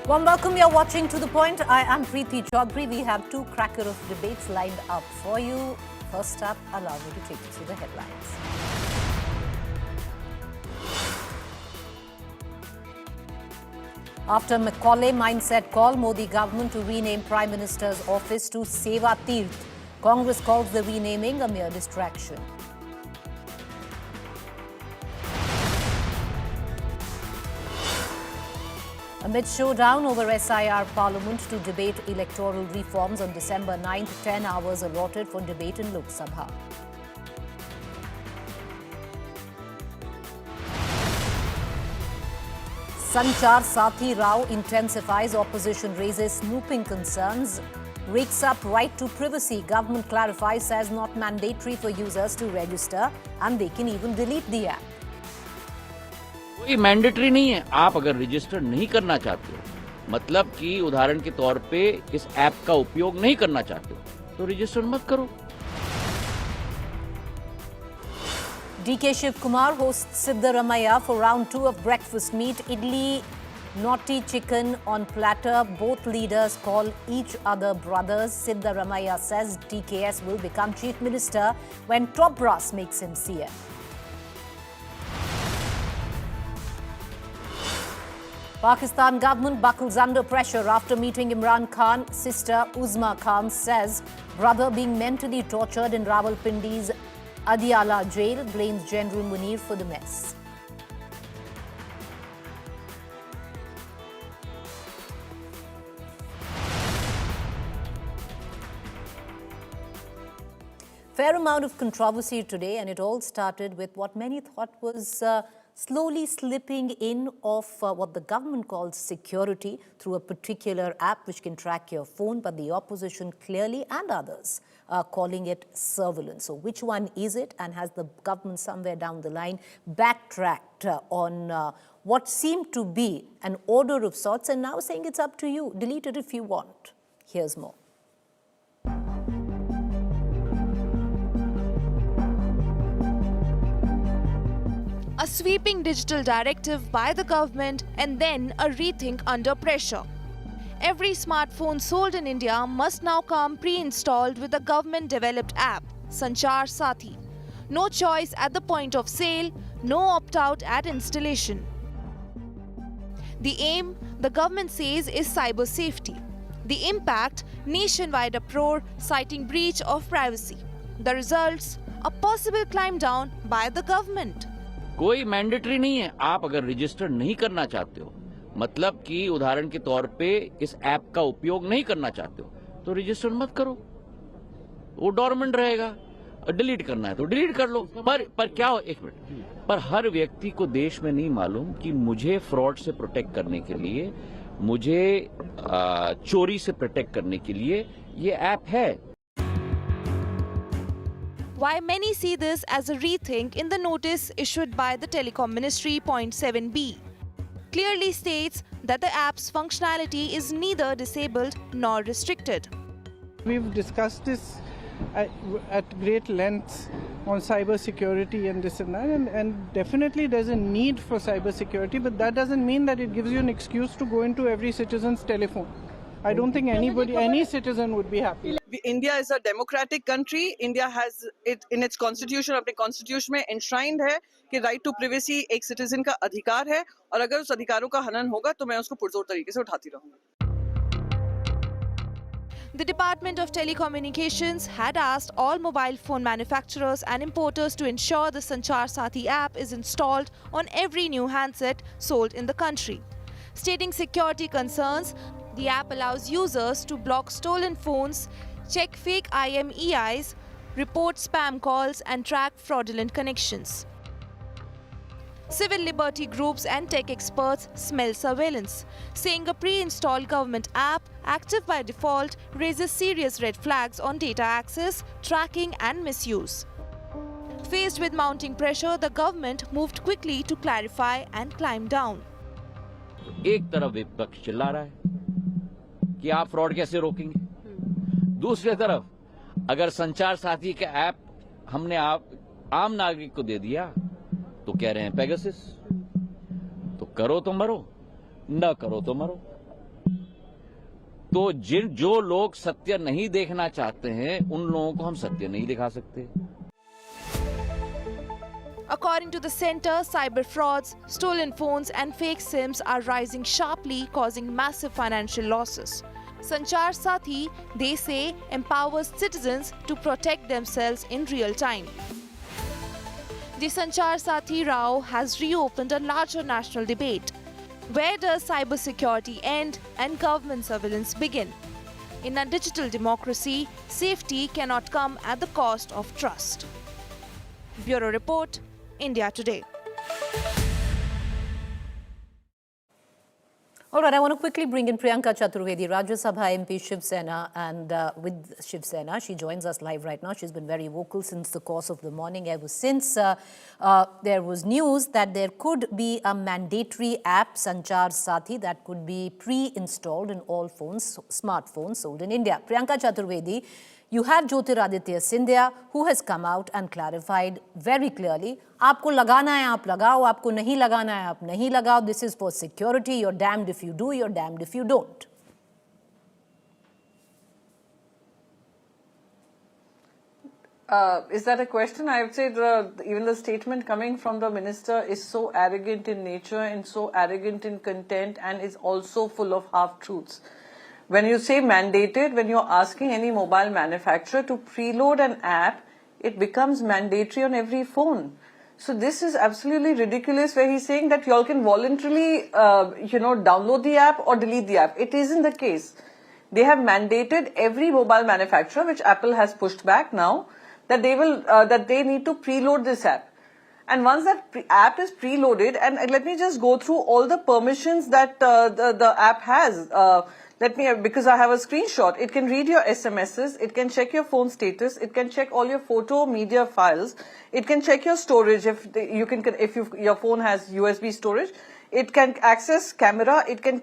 Warm welcome, you're watching To The Point. I am Preeti Choudhury. We have two cracker of debates lined up for you. First up, allow me to take you through the headlines. After Macaulay mindset call, Modi government to rename Prime Minister's office to Seva Teerth. Congress calls the renaming a mere distraction. Amid showdown over SIR Parliament to debate electoral reforms on December 9th, 10 hours allotted for debate in Lok Sabha. Sanchar Saathi row intensifies, opposition raises snooping concerns. Rakes up right to privacy. Government clarifies, says not mandatory for users to register and they can even delete the app. कोई mandatory नहीं है। आप अगर register नहीं करना चाहते हो, मतलब कि उदाहरण के तौर पे इस ऐप का उपयोग नहीं करना चाहते हो, तो रजिस्टर मत करो। DK Shivakumar hosts Siddaramaiah for round 2 of breakfast meet. Idli, Nati Chicken on platter. Both leaders call each other brothers. Siddaramaiah says DKS will become chief minister when top brass makes him CM. Pakistan government buckles under pressure after meeting Imran Khan. Sister Uzma Khan says brother being mentally tortured in Rawalpindi's Adiala jail, blames General Munir for the mess. Fair amount of controversy today, and it all started with what many thought was slowly slipping in of what the government calls security through a particular app which can track your phone, but the opposition clearly and others are calling it surveillance. So which one is it, and has the government somewhere down the line backtracked on what seemed to be an order of sorts and now saying it's up to you, delete it if you want? Here's more. A sweeping digital directive by the government and then a rethink under pressure. Every smartphone sold in India must now come pre-installed with a government-developed app, Sanchar Saathi. No choice at the point of sale, no opt-out at installation. The aim, the government says, is cyber safety. The impact, nationwide uproar citing breach of privacy. The results, a possible climb down by the government. कोई mandatory नहीं है। आप अगर register नहीं करना चाहते हो, मतलब कि उदाहरण के तौर पे इस ऐप का उपयोग नहीं करना चाहते हो, तो रजिस्टर मत करो, वो डोरमेंट रहेगा। डिलीट करना है तो डिलीट कर लो। पर क्या हो, एक मिनट, पर हर व्यक्ति को देश में नहीं मालूम कि मुझे फ्रॉड से प्रोटेक्ट करने के लिए, मुझे चोरी से प्रोटेक्ट करने के लिए ये ऐप है। Why many see this as a rethink in the notice issued by the Telecom Ministry Point 7B clearly states that the app's functionality is neither disabled nor restricted. We've discussed this at great length on cyber security and this and that, and definitely there's a need for cyber security, but that doesn't mean that it gives you an excuse to go into every citizen's telephone. I don't think any citizen would be happy. India is a democratic country. India has it in its constitution, अपने constitution में enshrined है कि right to privacy एक citizen का अधिकार है, और अगर उस अधिकारों का हनन होगा तो मैं उसको पुरजोर तरीके से उठाती रहूँगी। The Department of Telecommunications had asked all mobile phone manufacturers and importers to ensure the Sanchar Saathi app is installed on every new handset sold in the country. Stating security concerns, the app allows users to block stolen phones, check fake IMEIs, report spam calls and track fraudulent connections. Civil liberty groups and tech experts smell surveillance, saying a pre-installed government app, active by default, raises serious red flags on data access, tracking and misuse. Faced with mounting pressure, the government moved quickly to clarify and climb down. एक तरफ विपक्ष चिल्ला रहा है कि आप fraud कैसे रोकेंगे, दूसरी तरफ अगर संचार साथी का ऐप हमने आम नागरिक को दे दिया तो कह रहे हैं पेगासस, तो करो तो मरो, न करो तो मरो। तो जो लोग सत्य नहीं देखना चाहते हैं उन लोगों को हम सत्य नहीं दिखा सकते। According to the center, cyber frauds, stolen phones and fake SIMs are rising sharply, causing massive financial losses. Sanchar Saathi, they say, empowers citizens to protect themselves in real time. The Sanchar Saathi row has reopened a larger national debate. Where does cybersecurity end and government surveillance begin? In a digital democracy, safety cannot come at the cost of trust. Bureau Report, India Today. All right, I want to quickly bring in Priyanka Chaturvedi, Rajya Sabha MP Shiv Sena, and with Shiv Sena, she joins us live right now. She's been very vocal since the course of the morning, ever since there was news that there could be a mandatory app, Sanchar Saathi, that could be pre-installed in all phones, smartphones sold in India. Priyanka Chaturvedi, you have Jyotiraditya Scindia, who has come out and clarified very clearly, आपको लगाना है आप लगाओ, आपको नहीं लगाना है आप नहीं लगाओ. This is for security. You're damned if you do, you're damned if you don't. Is that a question? I would say even the statement coming from the minister is so arrogant in nature and so arrogant in content and is also full of half-truths. When you say mandated, when you're asking any mobile manufacturer to preload an app, it becomes mandatory on every phone. So this is absolutely ridiculous where he's saying that you all can voluntarily, download the app or delete the app. It isn't the case. They have mandated every mobile manufacturer, which Apple has pushed back now, that they need to preload this app. And once that app is preloaded, and let me just go through all the permissions that the app has. Because I have a screenshot, it can read your SMSs, it can check your phone status, it can check all your photo media files, it can check your storage if your phone has USB storage, it can access camera, it can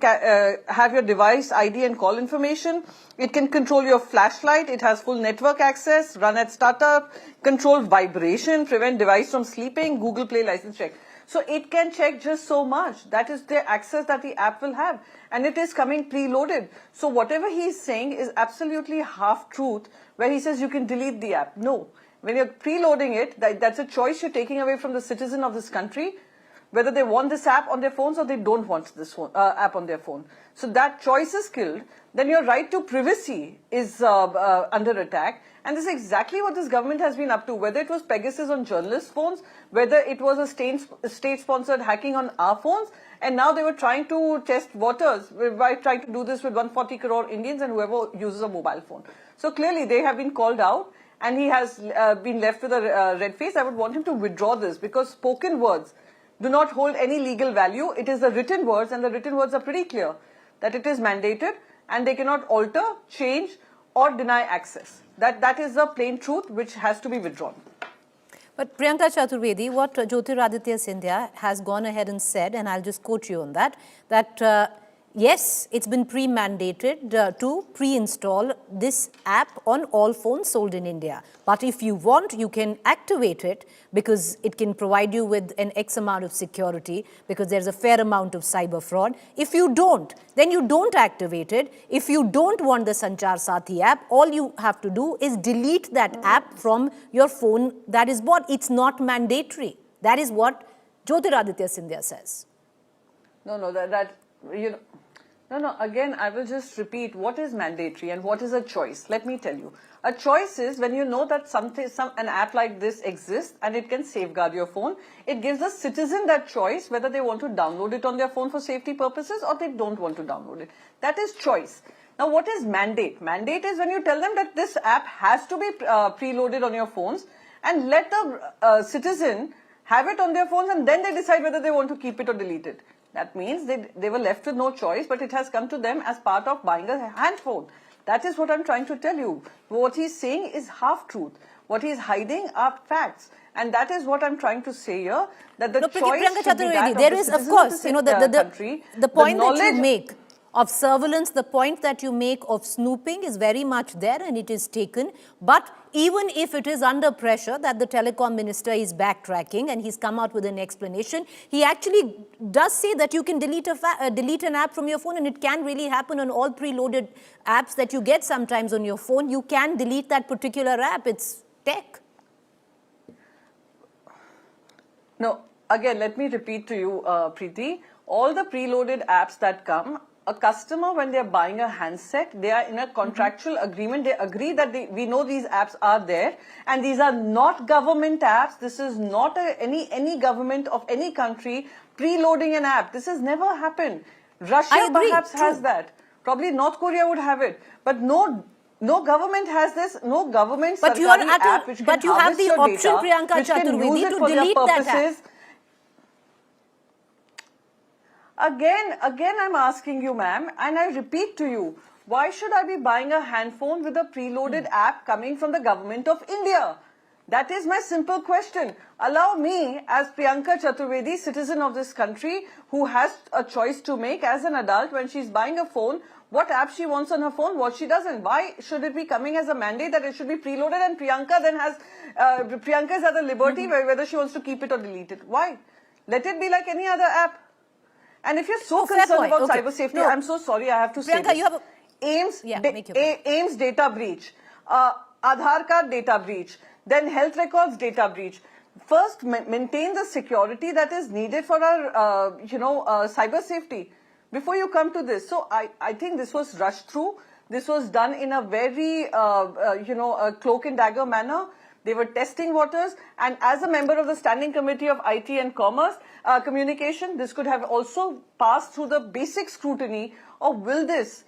have your device ID and call information, it can control your flashlight, it has full network access, run at startup, control vibration, prevent device from sleeping, Google Play license check. So it can check just so much. That is the access that the app will have. And it is coming preloaded. So whatever he is saying is absolutely half-truth, where he says you can delete the app. No. When you're preloading it, that's a choice you're taking away from the citizen of this country, whether they want this app on their phones or they don't want this app on their phone. So that choice is killed. Then your right to privacy is under attack. And this is exactly what this government has been up to, whether it was Pegasus on journalists' phones, whether it was a state-sponsored hacking on our phones, and now they were trying to test waters by trying to do this with 140 crore Indians and whoever uses a mobile phone. So clearly they have been called out and he has been left with a red face. I would want him to withdraw this because spoken words do not hold any legal value. It is the written words, and the written words are pretty clear that it is mandated and they cannot alter, change or deny access. That is the plain truth which has to be withdrawn. But Priyanka Chaturvedi, what Jyotiraditya Scindia has gone ahead and said, and I'll just quote you on that yes, it's been pre-mandated to pre-install this app on all phones sold in India. But if you want, you can activate it because it can provide you with an X amount of security because there's a fair amount of cyber fraud. If you don't, then you don't activate it. If you don't want the Sanchar Saathi app, all you have to do is delete that app from your phone that is bought. It's not mandatory. That is what Jyotiraditya Scindia says. No, again, I will just repeat what is mandatory and what is a choice. Let me tell you. A choice is when you know that an app like this exists and it can safeguard your phone. It gives the citizen that choice whether they want to download it on their phone for safety purposes or they don't want to download it. That is choice. Now, what is mandate? Mandate is when you tell them that this app has to be preloaded on your phones and let the citizen have it on their phones and then they decide whether they want to keep it or delete it. That means they were left with no choice, but it has come to them as part of buying a handphone. That is what I'm trying to tell you. What he's saying is half-truth. What he's hiding are facts. And that is what I'm trying to say here, that the choice should be that of the citizens of the country. The point that you make. of surveillance, the point that you make of snooping is very much there and it is taken. But even if it is under pressure that the telecom minister is backtracking and he's come out with an explanation, he actually does say that you can delete an app from your phone, and it can really happen on all preloaded apps that you get sometimes on your phone. You can delete that particular app. It's tech. No, again, let me repeat to you, Preeti, all the preloaded apps that come, a customer, when they're buying a handset, they are in a contractual agreement. They agree that we know these apps are there, and these are not government apps. This is not any government of any country preloading an app. This has never happened. Russia perhaps has that. Probably North Korea would have it, but no government has this. No government sarkari app which can harvest your data, which can use it for their purposes. Again, I'm asking you, ma'am, and I repeat to you, why should I be buying a handphone with a preloaded app coming from the government of India? That is my simple question. Allow me, as Priyanka Chaturvedi, citizen of this country, who has a choice to make as an adult when she's buying a phone, what app she wants on her phone, what she doesn't. Why should it be coming as a mandate that it should be preloaded, and Priyanka then has, Priyanka is at the liberty whether she wants to keep it or delete it. Why? Let it be like any other app. And if you're so concerned about cyber safety, I'm so sorry, I have to say this. You have AIMS data breach, Aadhaar card data breach, then health records data breach. First, maintain the security that is needed for our, cyber safety before you come to this. So I think this was rushed through. This was done in a very, a cloak and dagger manner. They were testing waters, and as a member of the Standing Committee of IT and Commerce, Communication, this could have also passed through the basic scrutiny of will this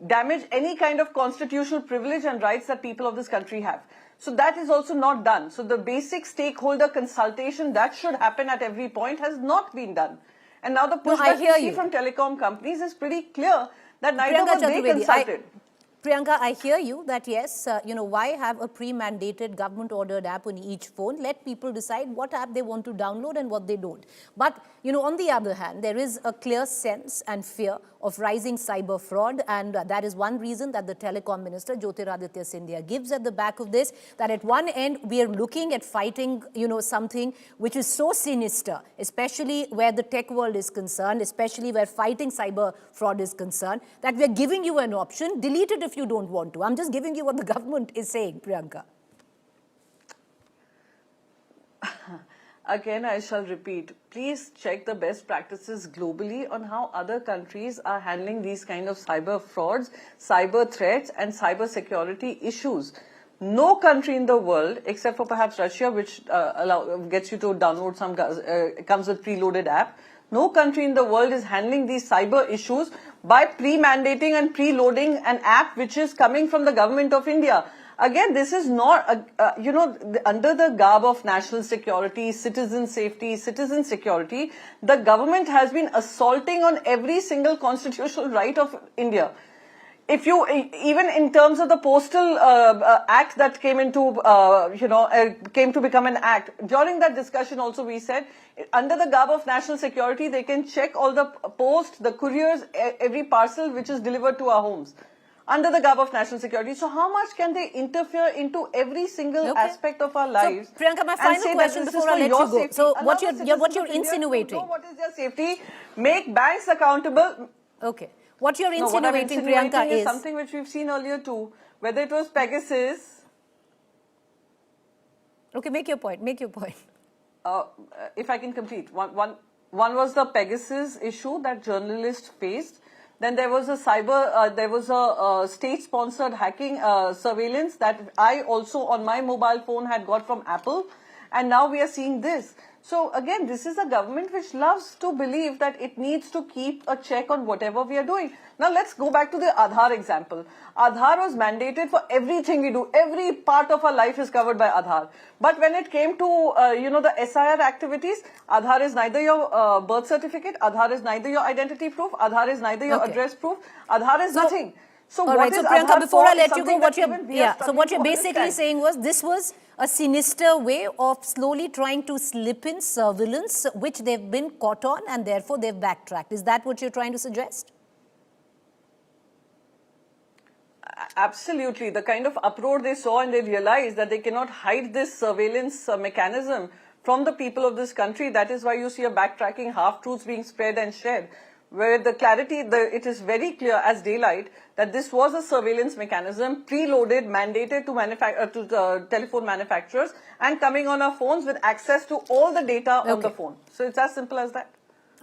damage any kind of constitutional privilege and rights that people of this country have. So that is also not done. So the basic stakeholder consultation that should happen at every point has not been done. And now the pushback we see from telecom companies is pretty clear that neither were they consulted. Priyanka, I hear you that yes, why have a pre-mandated government-ordered app on each phone? Let people decide what app they want to download and what they don't. But, on the other hand, there is a clear sense and fear of rising cyber fraud, and that is one reason that the Telecom Minister Jyotiraditya Scindia gives at the back of this, that at one end we are looking at fighting, something which is so sinister, especially where the tech world is concerned, especially where fighting cyber fraud is concerned, that we are giving you an option, delete it if you don't want to. I'm just giving you what the government is saying, Priyanka. Again, I shall repeat, please check the best practices globally on how other countries are handling these kind of cyber frauds, cyber threats and cyber security issues. No country in the world, except for perhaps Russia, which gets you to download some, comes with preloaded app, no country in the world is handling these cyber issues by pre-mandating and preloading an app which is coming from the government of India. Again, this is not, under the garb of national security, citizen safety, citizen security, the government has been assaulting on every single constitutional right of India. If you, even in terms of the postal act that came into, came to become an act, during that discussion also we said, under the garb of national security, they can check all the post, the couriers, every parcel which is delivered to our homes. Under the garb of national security. So how much can they interfere into every single aspect of our lives? So, Priyanka, my final question before I let you go. Safety. So what you're insinuating? Know what is their safety? Make banks accountable. Okay. What you're insinuating, Priyanka, is something which we've seen earlier too. Whether it was Pegasus. Okay, make your point. Make your point. If I can complete. One was the Pegasus issue that journalists faced. Then there was a state-sponsored hacking surveillance that I also on my mobile phone had got from Apple. And now we are seeing this. So again, this is a government which loves to believe that it needs to keep a check on whatever we are doing. Now let's go back to the Aadhaar example. Aadhaar was mandated for everything we do. Every part of our life is covered by Aadhaar. But when it came to, the SIR activities, Aadhaar is neither your birth certificate, Aadhaar is neither your identity proof, Aadhaar is neither your address proof, Aadhaar is nothing. So all right, so Priyanka, before I let you go, what you're basically saying was this was a sinister way of slowly trying to slip in surveillance, which they've been caught on and therefore they've backtracked. Is that what you're trying to suggest? Absolutely. The kind of uproar they saw, and they realized that they cannot hide this surveillance mechanism from the people of this country. That is why you see a backtracking, half-truths being spread and shared, where the clarity, it is very clear as daylight that this was a surveillance mechanism, preloaded, mandated to the telephone manufacturers, and coming on our phones with access to all the data on the phone. So it's as simple as that.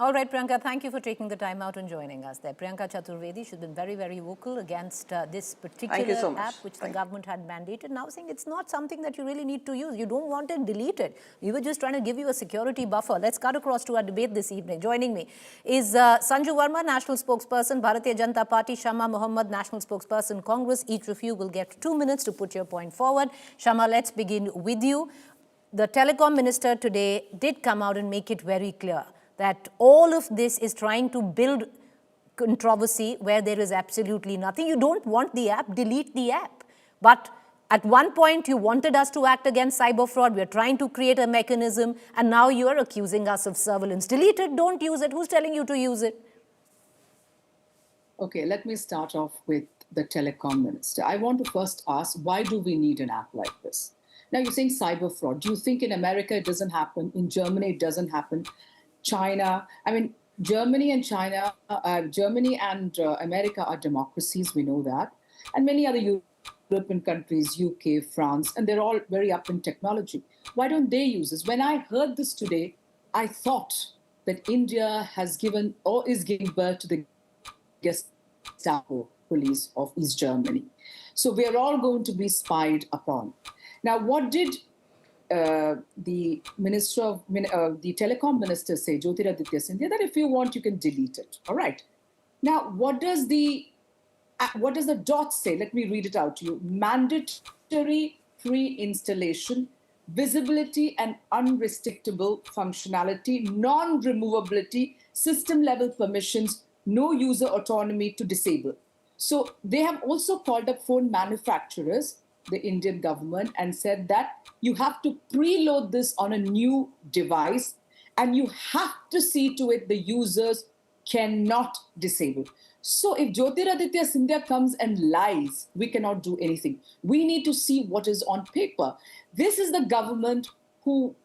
All right, Priyanka, thank you for taking the time out and joining us there. Priyanka Chaturvedi, she's been very, very vocal against this particular app which the government had mandated. Now saying it's not something that you really need to use. You don't want it, delete it. We were just trying to give you a security buffer. Let's cut across to our debate this evening. Joining me is Sanju Verma, National Spokesperson, Bharatiya Janata Party, Shama Mohamed, National Spokesperson, Congress. Each of you will get 2 minutes to put your point forward. Shama, let's begin with you. The Telecom Minister today did come out and make it very clear that all of this is trying to build controversy where there is absolutely nothing. You don't want the app, delete the app. But at one point, you wanted us to act against cyber fraud. We're trying to create a mechanism, and now you're accusing us of surveillance. Delete it, don't use it. Who's telling you to use it? Okay, let me start off with the Telecom Minister. I want to first ask, why do we need an app like this? Now, you're saying cyber fraud. Do you think in America it doesn't happen? In Germany it doesn't happen? China, I mean, Germany and China, Germany and America are democracies, we know that. And many other European countries, UK, France, and they're all very up in technology. Why don't they use this? When I heard this today, I thought that India has given or is giving birth to the Gestapo police of East Germany. So we are all going to be spied upon. Now, what did the Minister of the Telecom Minister say, Jyotiraditya Scindia, that if you want, you can delete it. All right. Now, what does the dot say? Let me read it out to you. Mandatory pre-installation, visibility and unrestrictable functionality, non-removability, system-level permissions, no user autonomy to disable. So they have also called up phone manufacturers, the Indian government, and said that you have to preload this on a new device and you have to see to it the users cannot disable. So if Jyotiraditya Scindia comes and lies, we cannot do anything. We need to see what is on paper. This is the government who,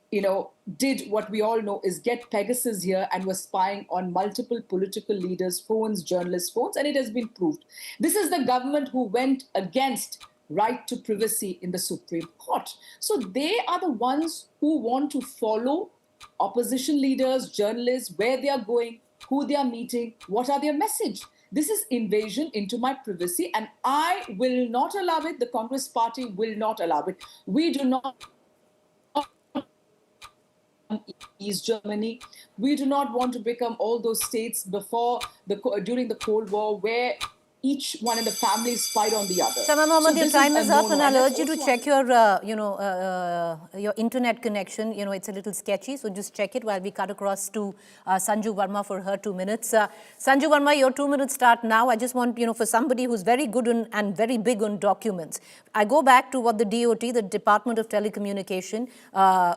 did what we all know is get Pegasus here and was spying on multiple political leaders' phones, journalists' phones, and it has been proved. This is the government who went against right to privacy in the Supreme Court. So they are the ones who want to follow opposition leaders, journalists, where they are going, who they are meeting, what are their message. This is invasion into my privacy, and I will not allow it. The Congress party will not allow it. We do not East Germany. We do not want to become all those states during the Cold War where each one in the family is spied on the other. Shama Mohamed, your time is up, and I'll urge you to check your, your internet connection. It's a little sketchy, so just check it while we cut across to Sanju Verma for her 2 minutes. Sanju Verma, your 2 minutes start now. I just want, for somebody who's very good and very big on documents. I go back to what the DOT, the Department of Telecommunication,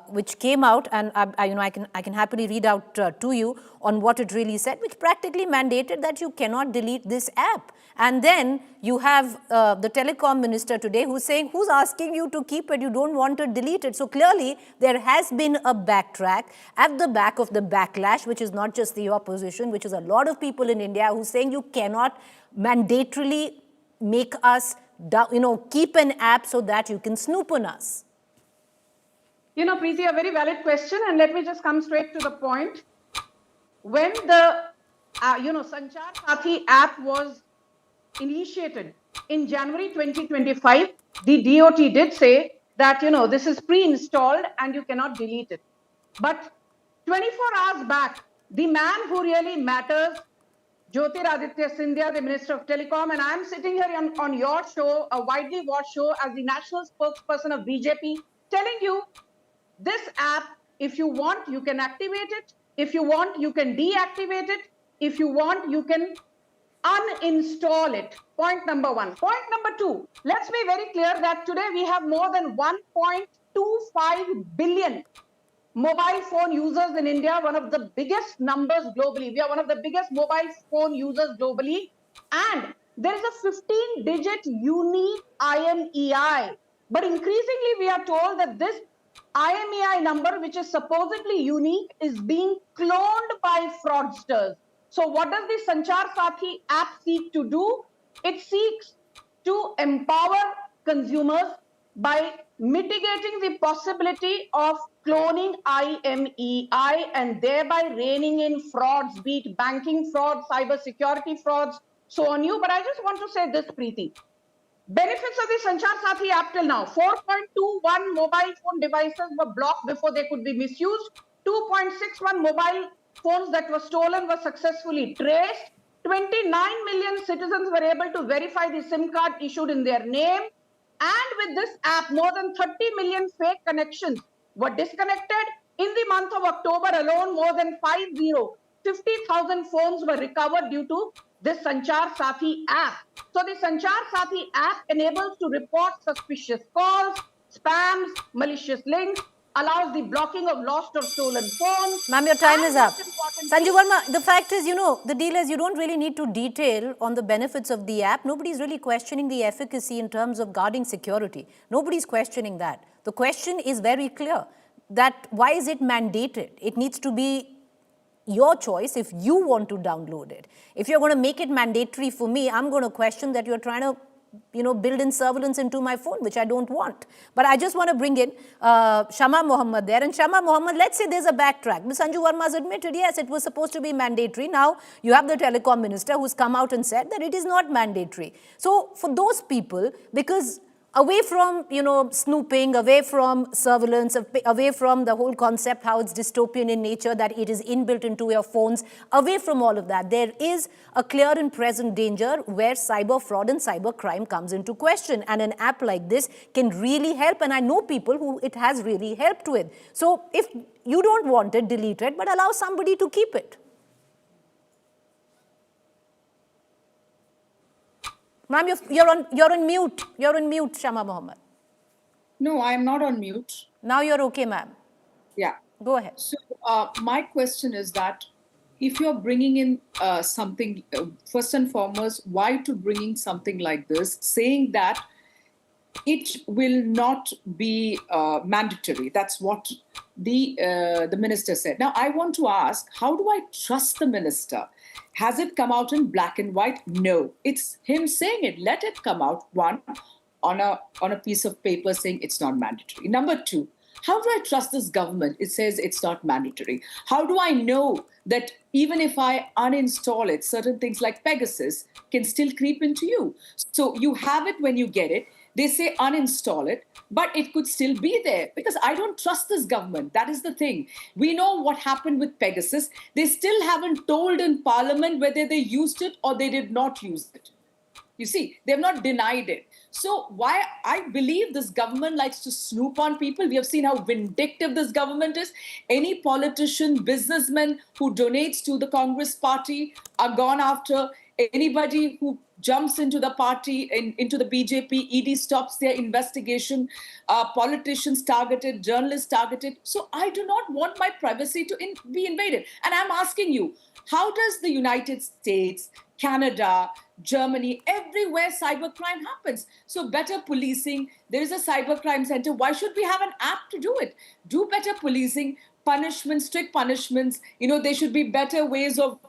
which came out, and I can happily read out to you on what it really said, which practically mandated that you cannot delete this app. And then you have the Telecom Minister today who's saying, who's asking you to keep it? You don't want to delete it. So clearly, there has been a backtrack at the back of the backlash, which is not just the opposition, which is a lot of people in India who's saying you cannot mandatorily make us, keep an app so that you can snoop on us. Preeti, a very valid question, and let me just come straight to the point. When the, Sanchar Saathi app was initiated in January 2025, the DOT did say that, this is pre-installed and you cannot delete it. But 24 hours back, the man who really matters, Jyotiraditya Scindia, the Minister of Telecom, and I'm sitting here on your show, a widely watched show, as the national spokesperson of BJP, telling you this app, if you want, you can activate it. If you want, you can deactivate it. If you want, you can uninstall it. Point number one. Point number two, let's be very clear that today we have more than 1.25 billion mobile phone users in India, one of the biggest numbers globally. We are one of the biggest mobile phone users globally. And there is a 15-digit unique IMEI. But increasingly, we are told that this IMEI number, which is supposedly unique, is being cloned by fraudsters. So what does the Sanchar Saathi app seek to do? It seeks to empower consumers by mitigating the possibility of cloning IMEI and thereby reining in frauds, be it banking fraud, cyber security frauds, so on you. But I just want to say this, Preeti. Benefits of the Sanchar Saathi app till now: 4.21 mobile phone devices were blocked before they could be misused. 2.61 mobile phones that were stolen were successfully traced. 29 million citizens were able to verify the SIM card issued in their name. And with this app, more than 30 million fake connections were disconnected. In the month of October alone, more than 50,000 phones were recovered due to this Sanchar Saathi app. So the Sanchar Saathi app enables to report suspicious calls, spams, malicious links, allows the blocking of lost or stolen phones. Ma'am, your time is up. Sanju Verma, the fact is, the deal is you don't really need to detail on the benefits of the app. Nobody's really questioning the efficacy in terms of guarding security. Nobody's questioning that. The question is very clear, that why is it mandated? It needs to be your choice if you want to download it. If you're going to make it mandatory for me, I'm going to question that you're trying to build in surveillance into my phone, which I don't want. But I just want to bring in Shama Mohamed there. And Shama Mohamed, let's say there's a backtrack. Ms. Sanju Verma has admitted, yes, it was supposed to be mandatory. Now, you have the Telecom Minister who's come out and said that it is not mandatory. So, for those people, because away from, snooping, away from surveillance, away from the whole concept, how it's dystopian in nature, that it is inbuilt into your phones, away from all of that, there is a clear and present danger where cyber fraud and cyber crime comes into question. And an app like this can really help. And I know people who it has really helped with. So if you don't want it, delete it, but allow somebody to keep it. Ma'am, you're on mute. You're on mute, Shama Mohamed. No, I'm not on mute. Now you're okay, ma'am. Yeah. Go ahead. So my question is that if you're bringing in something, first and foremost, why to bringing something like this, saying that it will not be mandatory. That's what the minister said. Now, I want to ask, how do I trust the minister? Has it come out in black and white? No. It's him saying it. Let it come out, one, on a piece of paper saying it's not mandatory. Number two, how do I trust this government? It says it's not mandatory. How do I know that even if I uninstall it, certain things like Pegasus can still creep into you? So you have it when you get it. They say uninstall it, but it could still be there because I don't trust this government. That is the thing. We know what happened with Pegasus. They still haven't told in Parliament whether they used it or they did not use it. You see, they've not denied it. So why I believe this government likes to snoop on people. We have seen how vindictive this government is. Any politician, businessman who donates to the Congress party are gone after. Anybody who jumps into the party, into the BJP, ED stops their investigation, politicians targeted, journalists targeted. So I do not want my privacy to be invaded. And I'm asking you, how does the United States, Canada, Germany, everywhere cybercrime happens? So better policing, there is a cybercrime center. Why should we have an app to do it? Do better policing, punishments, strict punishments. There should be better ways of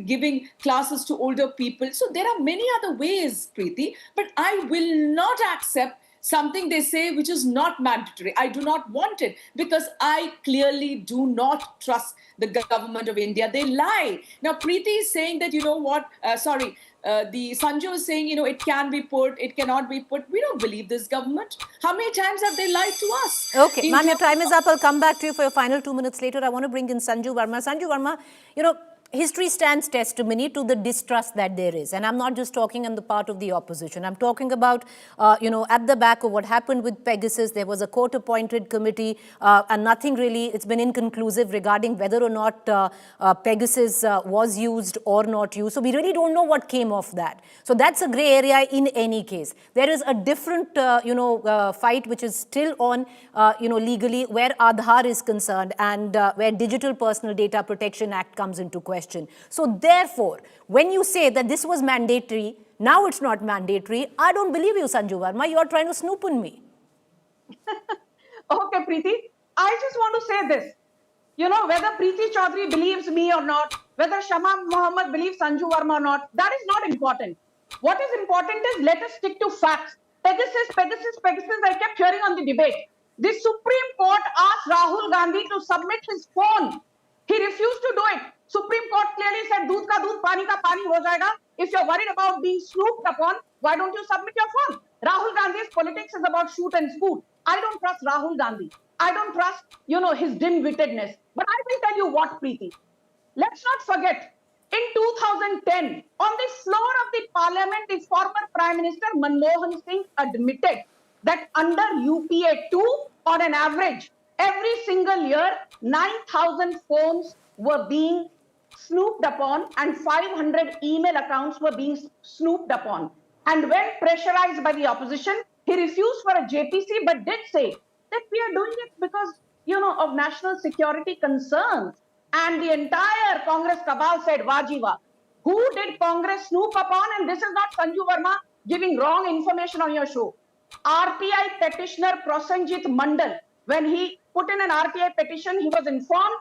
giving classes to older people. So there are many other ways, Preeti, but I will not accept something they say which is not mandatory. I do not want it because I clearly do not trust the government of India. They lie. Now, Preeti is saying that, the Sanju is saying, it can be put, it cannot be put. We don't believe this government. How many times have they lied to us? Okay, ma'am, your time is up. I'll come back to you for your final 2 minutes later. I want to bring in Sanju Verma. Sanju Verma, history stands testimony to the distrust that there is. And I'm not just talking on the part of the opposition. I'm talking about, at the back of what happened with Pegasus, there was a court-appointed committee and nothing really, it's been inconclusive regarding whether or not Pegasus was used or not used. So we really don't know what came of that. So that's a gray area in any case. There is a different, fight which is still on, legally where Aadhaar is concerned and where Digital Personal Data Protection Act comes into question. question. So therefore, when you say that this was mandatory, now it's not mandatory, I don't believe you, Sanju Verma. You're trying to snoop on me. Okay, Preeti, I just want to say this. You know, whether Preeti Choudhury believes me or not, whether Shama Mohammed believes Sanju Verma or not, that is not important. What is important is let us stick to facts. Pegasus, I kept hearing on the debate. The Supreme Court asked Rahul Gandhi to submit his phone. He refused to do it. Supreme Court clearly said, "Doodh ka doodh, pani ka pani ho jayega." If you're worried about being snooped upon, why don't you submit your phone? Rahul Gandhi's politics is about shoot and scoot. I don't trust Rahul Gandhi. I don't trust, his dim-wittedness. But I will tell you what, Preeti. Let's not forget, in 2010, on the floor of the parliament, the former Prime Minister Manmohan Singh admitted that under UPA 2, on an average, every single year, 9,000 phones were being snooped upon and 500 email accounts were being snooped upon. And when pressurized by the opposition, he refused for a JPC but did say that we are doing it because, of national security concerns. And the entire Congress cabal said, Wajiva. Who did Congress snoop upon? And this is not Sanju Verma giving wrong information on your show. RTI petitioner Prosenjit Mandal, when he put in an RTI petition, he was informed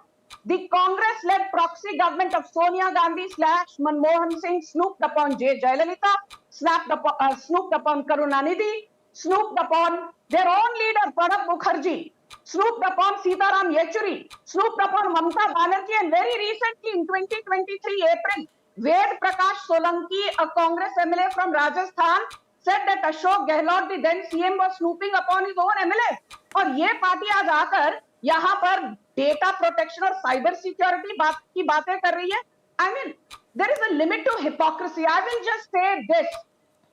the Congress-led proxy government of Sonia Gandhi / Manmohan Singh snooped upon J. Jayalalitha, snooped upon Karunanidhi, snooped upon their own leader, Pranab Mukherjee, snooped upon Sitaram Yechuri, snooped upon Mamata Banerjee, and very recently in 2023 April, Ved Prakash Solanki, a Congress MLA from Rajasthan, said that Ashok Gehlot, the then CM, was snooping upon his own MLA. और ये party आज आकर यहाँ पर data protection और cyber security की बातें कर रही है. I mean, there is a limit to hypocrisy. I will just say this,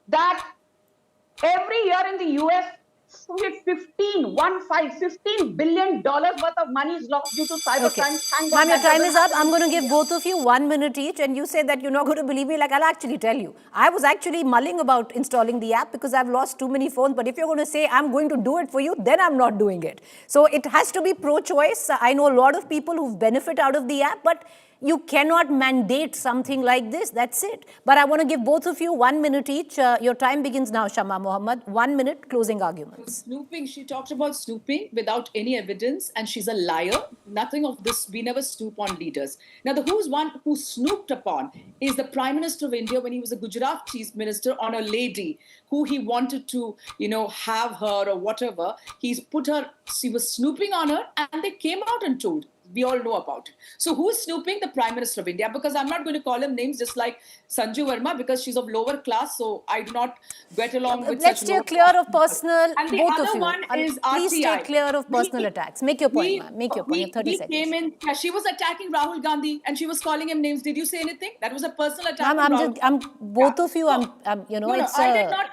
that every year in the US, $15 billion worth of money is lost due to cybercrime. Okay. Ma'am, your time is up. I'm going to give both of you 1 minute each, and you say that you're not going to believe me. Like, I'll actually tell you. I was actually mulling about installing the app because I've lost too many phones. But if you're going to say I'm going to do it for you, then I'm not doing it. So it has to be pro-choice. I know a lot of people who've benefit out of the app, but you cannot mandate something like this. That's it. But I want to give both of you 1 minute each. Your time begins now, Shama Mohammed. 1 minute, closing arguments. Snooping, she talked about snooping without any evidence, and she's a liar. Nothing of this. We never snoop on leaders. Now, the one who snooped upon is the Prime Minister of India when he was a Gujarat Chief Minister on a lady who he wanted to, have her or whatever. She was snooping on her, and they came out and told. We all know about it. So who's snooping? The Prime Minister of India. Because I'm not going to call him names just like Sanju Verma, because she's of lower class, so I do not get along with Let's such stay clear of personal, and the both other of you. one is Please RTI. stay clear of personal attacks. Make your point, ma'am. Make your point. Your 30 seconds. Came in, she was attacking Rahul Gandhi and she was calling him names. Did you say anything? That was a personal attack. Ma'am, both of you, I did not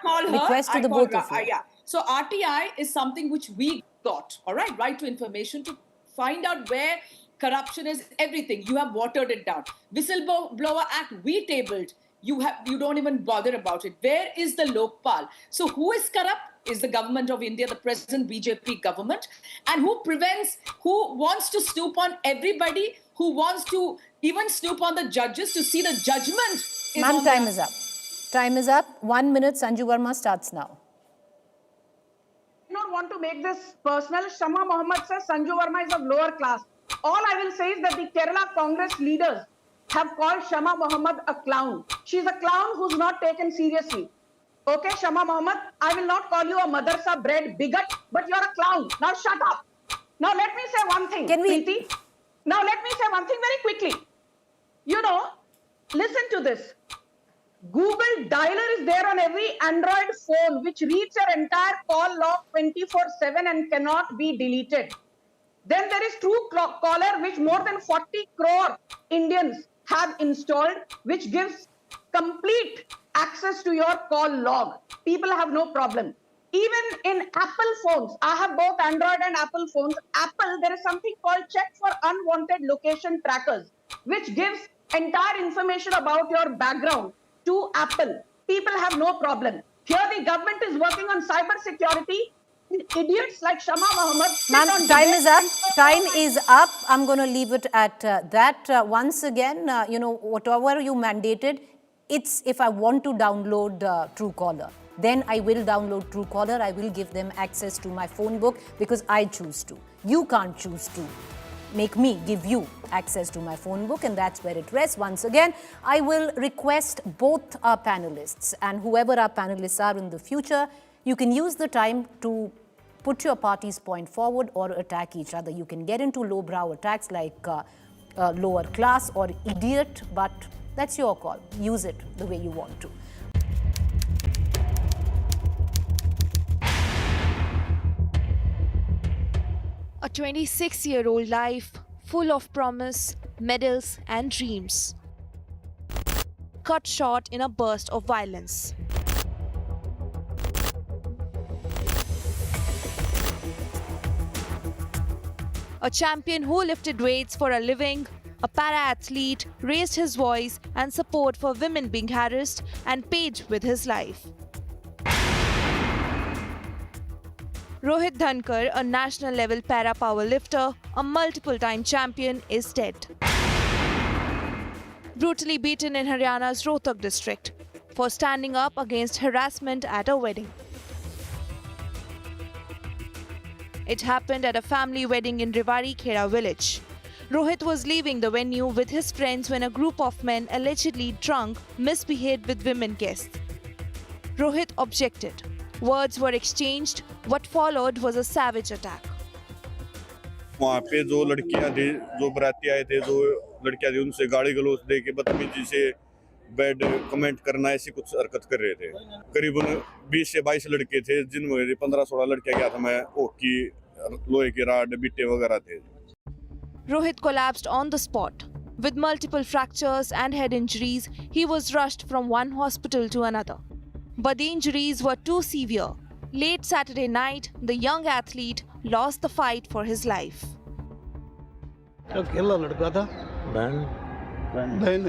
call her. Request to the both of you. So RTI is something which we got, all right, right to information, to find out where corruption is, everything. You have watered it down. Whistleblower Act, we tabled. You don't even bother about it. Where is the Lokpal? So who is corrupt? Is the government of India, the present BJP government. And who wants to snoop on everybody, who wants to even snoop on the judges to see the judgment. Ma'am, time is up. Time is up. 1 minute, Sanju Verma starts now. I don't want to make this personal. Shama Mohammed says Sanju Verma is of lower class. All I will say is that the Kerala Congress leaders have called Shama Mohammed a clown. She's a clown who's not taken seriously. Okay, Shama Mohammed, I will not call you a madrasa bred bigot, but you're a clown. Now shut up. Now let me say one thing, Preeti. Now let me say one thing very quickly. Listen to this. Google Dialer is there on every Android phone, which reads your entire call log 24/7 and cannot be deleted. Then there is Truecaller, which more than 40 crore Indians have installed, which gives complete access to your call log. People have no problem. Even in Apple phones, I have both Android and Apple phones. Apple, there is something called Check for Unwanted Location Trackers, which gives entire information about your background to Apple. People have no problem. Here the government is working on cyber security. idiots like Shama Mohammed sit Ma'am, on time debate is up. and perform Time like is this. up. I'm going to leave it at that. Once again, whatever you mandated, it's if I want to download Truecaller, then I will download Truecaller. I will give them access to my phone book because I choose to. You can't choose to make me give you access to my phone book, and that's where it rests. Once again, I will request both our panelists and whoever our panelists are in the future, you can use the time to put your party's point forward or attack each other. You can get into lowbrow attacks like lower class or idiot, but that's your call. Use it the way you want to. A 26-year-old life full of promise, medals, and dreams. Cut short in a burst of violence. A champion who lifted weights for a living, a para-athlete raised his voice and support for women being harassed and paid with his life. Rohit Dhankhar, a national-level para-powerlifter, a multiple-time champion, is dead. Brutally beaten in Haryana's Rohtak district for standing up against harassment at a wedding. It happened at a family wedding in Rivari Khera village. Rohit was leaving the venue with his friends when a group of men allegedly drunk misbehaved with women guests. Rohit objected. Words were exchanged. What followed was a savage attack. वहाँ पे जो लड़कियां थी, जो बराती आए थे, जो लड़कियां थी, उनसे गाली गलौज दे के बदतमीजी से बैड कमेंट करना ऐसी कुछ हरकत कर रहे थे. करीबन 20 से 22 लड़के थे, जिनमें 15-16 लड़कियां गया था. मैं हॉकी, लोहे की राड, बिट्टे वगैरह थे. Rohit collapsed on the spot. With multiple fractures and head injuries, he was rushed from one hospital to another. But the injuries were too severe. Late Saturday night, the young athlete lost the fight for his life. अकेला लड़का था, बहन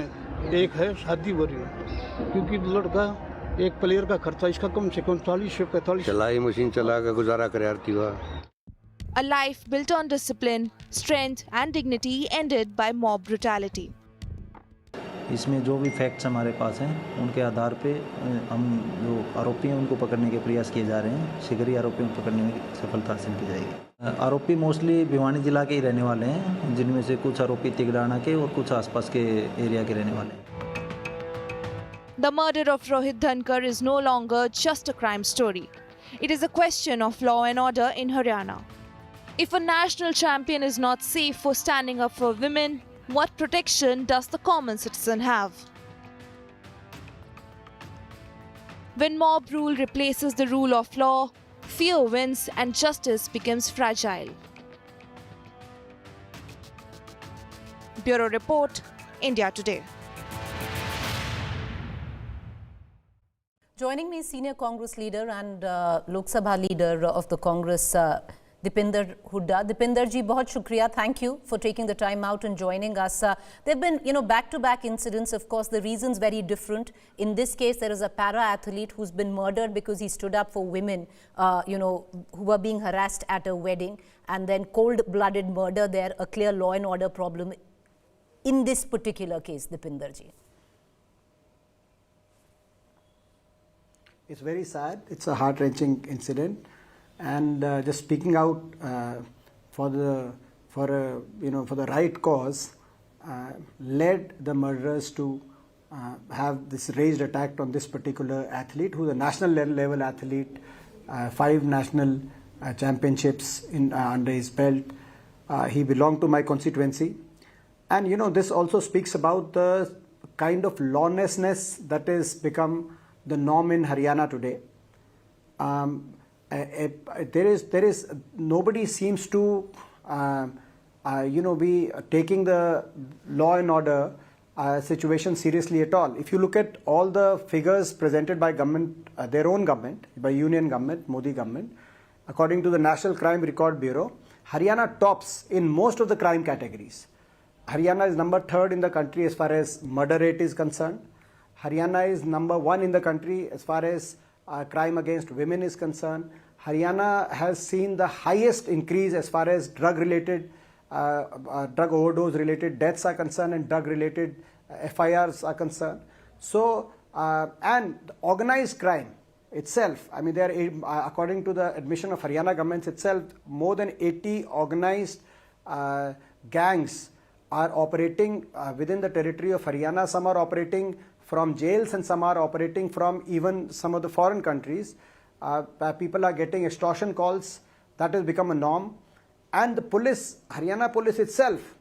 एक है, शादी हो रही है, क्योंकि लड़का एक प्लेयर का खर्चा इसका कम से कम 40 से 45 चलाई मशीन चला के गुजारा करे यार थी वह. A life built on discipline, strength and dignity ended by mob brutality. इसमें जो भी फैक्ट्स हमारे पास हैं उनके आधार पे हम जो आरोपी हैं उनको पकड़ने के प्रयास किए जा रहे हैं. शीघ्र ही आरोपियों को पकड़ने में सफलता हासिल की जाएगी. आरोपी मोस्टली भिवानी जिला के ही रहने वाले हैं, जिनमें से कुछ आरोपी तिगड़ाना के और कुछ आसपास के एरिया के रहने वाले हैं. The murder of Rohit Dhankhar is no longer just a crime story. It is a question of law and order in Haryana. If a national champion is not safe for standing up for women, what protection does the common citizen have? When mob rule replaces the rule of law, fear wins and justice becomes fragile. Bureau Report, India Today. Joining me, senior Congress leader and Lok Sabha leader of the Congress, Deepender Hooda. Deepender ji, बहुत शुक्रिया. Thank you for taking the time out and joining us. There have been, back-to-back incidents. Of course, the reasons very different. In this case, there is a para-athlete who's been murdered because he stood up for women, who were being harassed at a wedding. And then cold-blooded murder there, a clear law and order problem in this particular case, Deepender ji. It's very sad. It's a heart-wrenching incident. And just speaking out for the right cause led the murderers to have this raised attack on this particular athlete, who's a national level athlete, 5 national championships under his belt. He belonged to my constituency, and this also speaks about the kind of lawlessness that has become the norm in Haryana today. There is nobody seems to be taking the law and order situation seriously at all. If you look at all the figures presented by government, their own government, by union government, Modi government, according to the National Crime Record Bureau, Haryana tops in most of the crime categories. Haryana is number 3rd in the country as far as murder rate is concerned. Haryana is number 1 in the country as far as crime against women is concerned. Haryana has seen the highest increase as far as drug overdose related deaths are concerned and drug related FIRs are concerned. So, and organized crime itself, I mean, there are, according to the admission of Haryana government itself, more than 80 organized gangs are operating within the territory of Haryana. Some are operating from jails and some are operating from even some of the foreign countries. People are getting extortion calls. That has become a norm. And the police, Haryana police itself,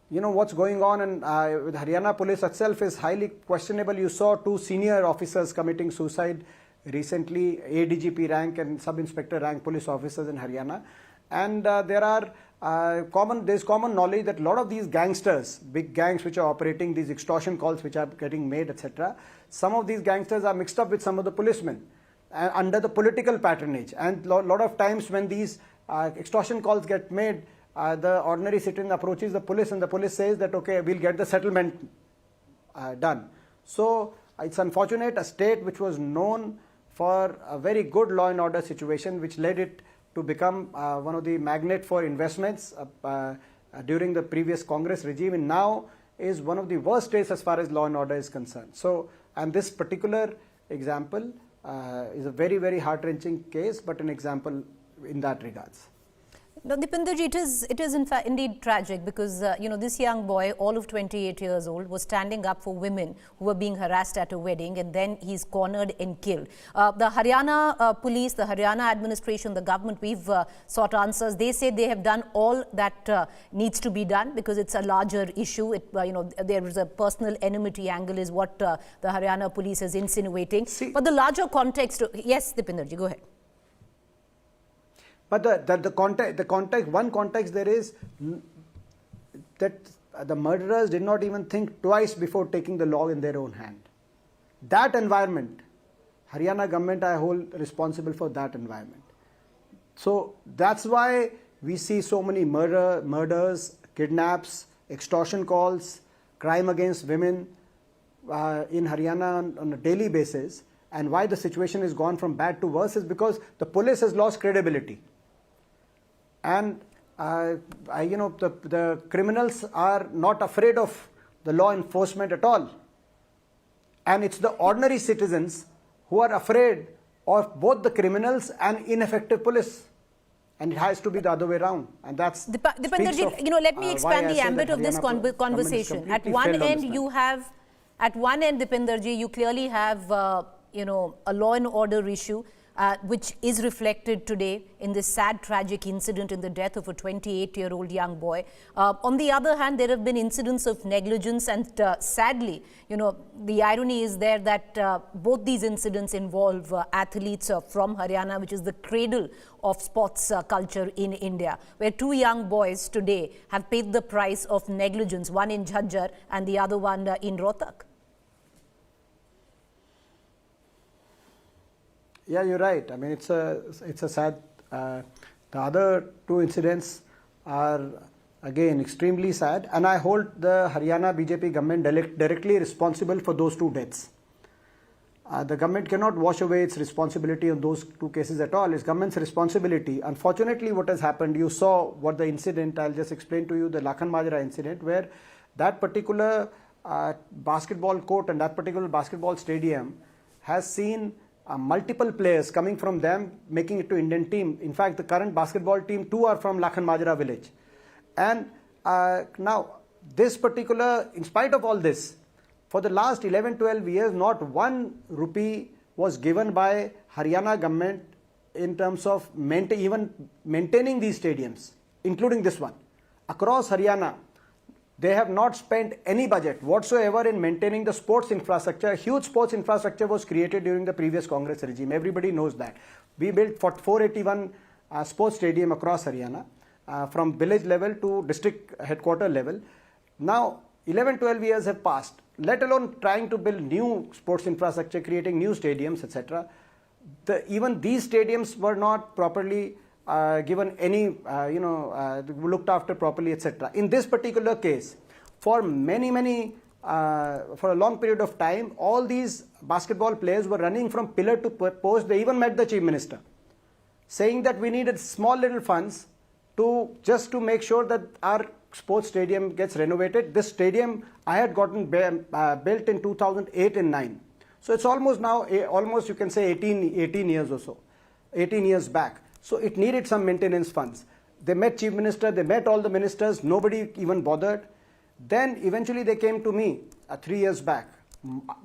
you know what's going on, and with Haryana police itself is highly questionable. You saw 2 senior officers committing suicide recently, ADGP rank and sub-inspector rank police officers in Haryana. And there's common knowledge that a lot of these gangsters, big gangs which are operating, these extortion calls which are getting made, etc., some of these gangsters are mixed up with some of the policemen under the political patronage. And a lot of times when these extortion calls get made, the ordinary citizen approaches the police and the police says that, okay, we'll get the settlement done. So it's unfortunate, a state which was known for a very good law and order situation, which led it to become one of the magnet for investments during the previous Congress regime, and now is one of the worst states as far as law and order is concerned. So, and this particular example is a very, very heart-wrenching case, but an example in that regards. Now, Deependerji, it is in fact indeed tragic because, you know, this young boy, all of 28 years old, was standing up for women who were being harassed at a wedding, and then he's cornered and killed. The Haryana police, the Haryana administration, the government, we've sought answers. They say they have done all that needs to be done because it's a larger issue. You know, there is a personal enmity angle is what the Haryana police is insinuating. But the larger context, yes, Deependerji, go ahead. But one context there is that the murderers did not even think twice before taking the law in their own hand. That environment, Haryana government I hold responsible for that environment. So that's why we see so many murders, kidnaps, extortion calls, crime against women in Haryana on a daily basis. And why the situation has gone from bad to worse is because the police has lost credibility. And you know, the criminals are not afraid of the law enforcement at all. And it's the ordinary citizens who are afraid of both the criminals and ineffective police. And it has to be the other way around. And that's Deependerji, you know, let me expand the ambit of this conversation. At one end, Deependerji, you clearly have you know, a law and order issue. Which is reflected today in this sad, tragic incident in the death of a 28-year-old young boy. On the other hand, there have been incidents of negligence, and sadly, you know, the irony is there that both these incidents involve athletes from Haryana, which is the cradle of sports culture in India, where 2 young boys today have paid the price of negligence, one in Jhajjar and the other one in Rohtak. Yeah, you're right. I mean, it's a sad. The other 2 incidents are again extremely sad, and I hold the Haryana BJP government directly responsible for those 2 deaths. The government cannot wash away its responsibility on those 2 cases at all. It's government's responsibility. Unfortunately, what has happened, you saw what the incident. I'll just explain to you the Lakhan Majra incident, where that particular basketball court and that particular basketball stadium has seen multiple players coming from them making it to Indian team. In fact, the current basketball team 2 are from Lakhan Majra village. And now this particular, in spite of all this, for the last 11-12 years, not 1 rupee was given by Haryana government in terms of even maintaining these stadiums, including this one. Across Haryana, they have not spent any budget whatsoever in maintaining the sports infrastructure. Huge sports infrastructure was created during the previous Congress regime. Everybody knows that. We built 481 sports stadium across Haryana, from village level to district headquarter level. Now, 11-12 years have passed, let alone trying to build new sports infrastructure, creating new stadiums, etc. Even these stadiums were not properly given any, looked after properly, etc. In this particular case, for for a long period of time, all these basketball players were running from pillar to post. They even met the Chief Minister. saying that we needed small little funds to just to make sure that our sports stadium gets renovated. This stadium I had gotten built in 2008 and 9. So it's almost now, almost you can say 18 years or so, 18 years back. So it needed some maintenance funds. They met Chief Minister, they met all the ministers, nobody even bothered. Then eventually they came to me 3 years back.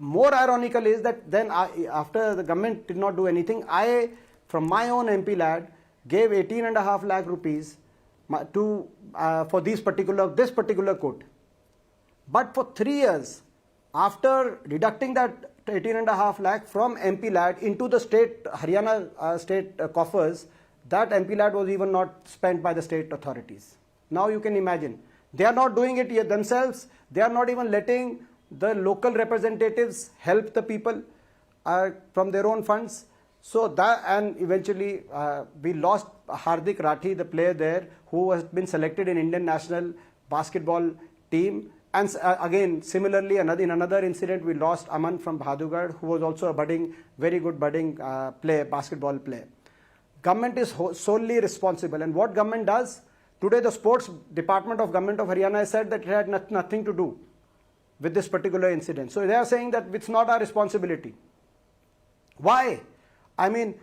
More ironical is that then after the government did not do anything, I, from my own MP lad, gave 18.5 lakh rupees to for this particular court. But for 3 years, after deducting that 18.5 lakh from MP lad into the state Haryana state coffers, that MP lad was even not spent by the state authorities. Now you can imagine, they are not doing it yet themselves. They are not even letting the local representatives help the people from their own funds. So that, and eventually we lost Hardik Rathi, the player there, who has been selected in Indian national basketball team. And again, similarly, in another incident, we lost Aman from Bhadugarh, who was also a very good budding basketball player. Government is solely responsible. And what government does? Today, the sports department of government of Haryana has said that it had nothing to do with this particular incident. So they are saying that it's not our responsibility. Why? I mean,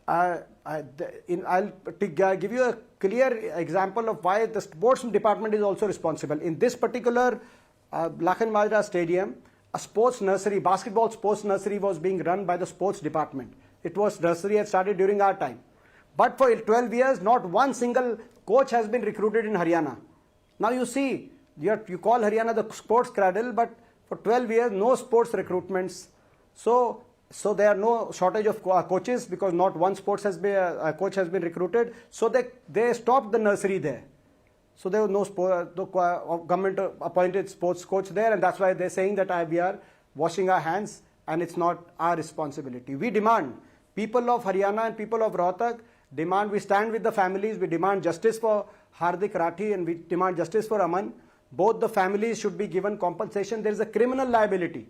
I'll give you a clear example of why the sports department is also responsible. In this particular Lakhan Majra Stadium, a sports nursery, basketball sports nursery was being run by the sports department. Nursery had started during our time. But for 12 years, not one single coach has been recruited in Haryana. Now you see, you call Haryana the sports cradle, but for 12 years, no sports recruitments. So there are no shortage of coaches because not one coach has been recruited. So they stopped the nursery there. So there was no government appointed sports coach there, and that's why they're saying that we are washing our hands and it's not our responsibility. We demand, people of Haryana and people of Rohtak demand, we stand with the families, we demand justice for Hardik Rathi and we demand justice for Aman. Both the families should be given compensation. There is a criminal liability.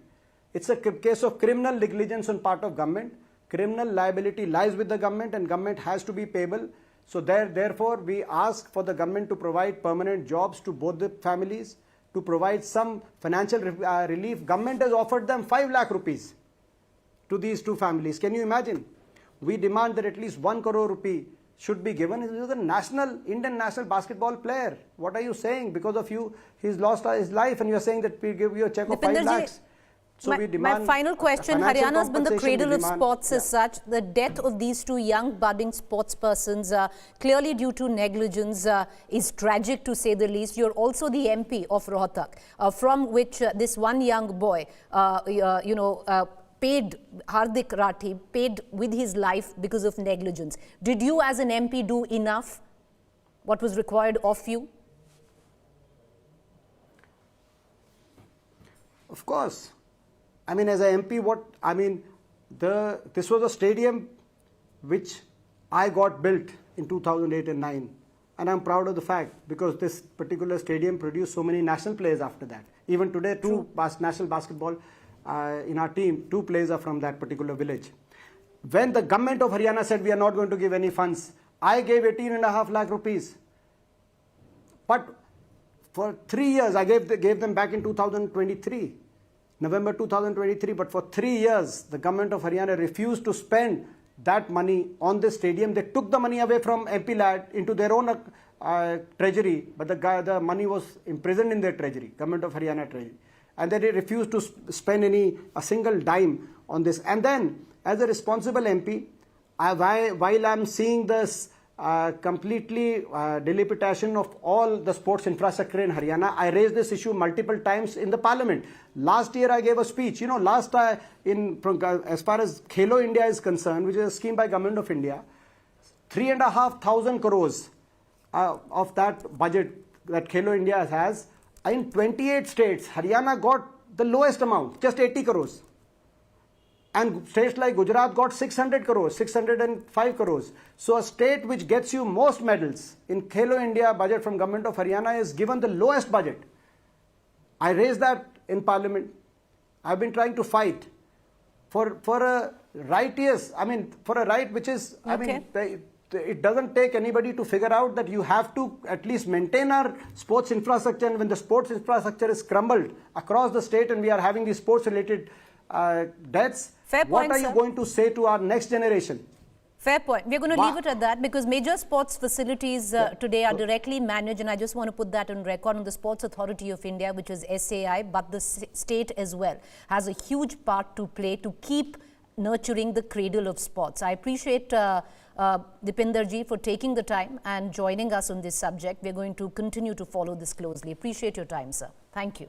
It's a case of criminal negligence on part of government. Criminal liability lies with the government and government has to be payable. So therefore, we ask for the government to provide permanent jobs to both the families, to provide some financial relief. Government has offered them 5 lakh rupees to these two families. Can you imagine? We demand that at least 1 crore rupee should be given. He is a Indian national basketball player. What are you saying? Because of you, he's lost his life and you are saying that we give you a check of 5 lakhs. So my final question, Haryana has been the cradle of sports as such. The death of these two young budding sports persons, clearly due to negligence, is tragic to say the least. You're also the MP of Rohtak, from which this one young boy, paid Hardik Rathi, paid with his life because of negligence. Did you as an MP do enough? What was required of you? Of course. I mean, as an MP, this was a stadium which I got built in 2008 and 9. And I'm proud of the fact because this particular stadium produced so many national players after that. Even today, two national basketball in our team, 2 players are from that particular village. When the government of Haryana said we are not going to give any funds, I gave 18.5 lakh rupees. But for 3 years, I gave them back in 2023. November 2023, but for 3 years, the government of Haryana refused to spend that money on this stadium. They took the money away from MP lad into their own treasury, but the money was imprisoned in their treasury, government of Haryana treasury. And they refused to spend a single dime on this. And then, as a responsible MP, while I'm seeing this completely dilapidation of all the sports infrastructure in Haryana, I raised this issue multiple times in the parliament. Last year I gave a speech. As far as Khelo India is concerned, which is a scheme by Government of India, 3,500 crores of that budget that Khelo India has, in 28 states, Haryana got the lowest amount, just 80 crores. And states like Gujarat got 600 crores, 605 crores. So a state which gets you most medals in Khelo India budget from Government of Haryana is given the lowest budget. I raised that in Parliament. I've been trying to fight for a right, yes. For a right which is, it doesn't take anybody to figure out that you have to at least maintain our sports infrastructure, and when the sports infrastructure is crumbled across the state and we are having these sports related deaths, Fair what point, are you sir. going to say to our next generation? Fair point. We're going to leave it at that because major sports facilities today are directly managed, and I just want to put that on record, on the Sports Authority of India, which is SAI, but the state as well has a huge part to play to keep nurturing the cradle of sports. I appreciate Deepinder ji for taking the time and joining us on this subject. We're going to continue to follow this closely. Appreciate your time, sir. Thank you.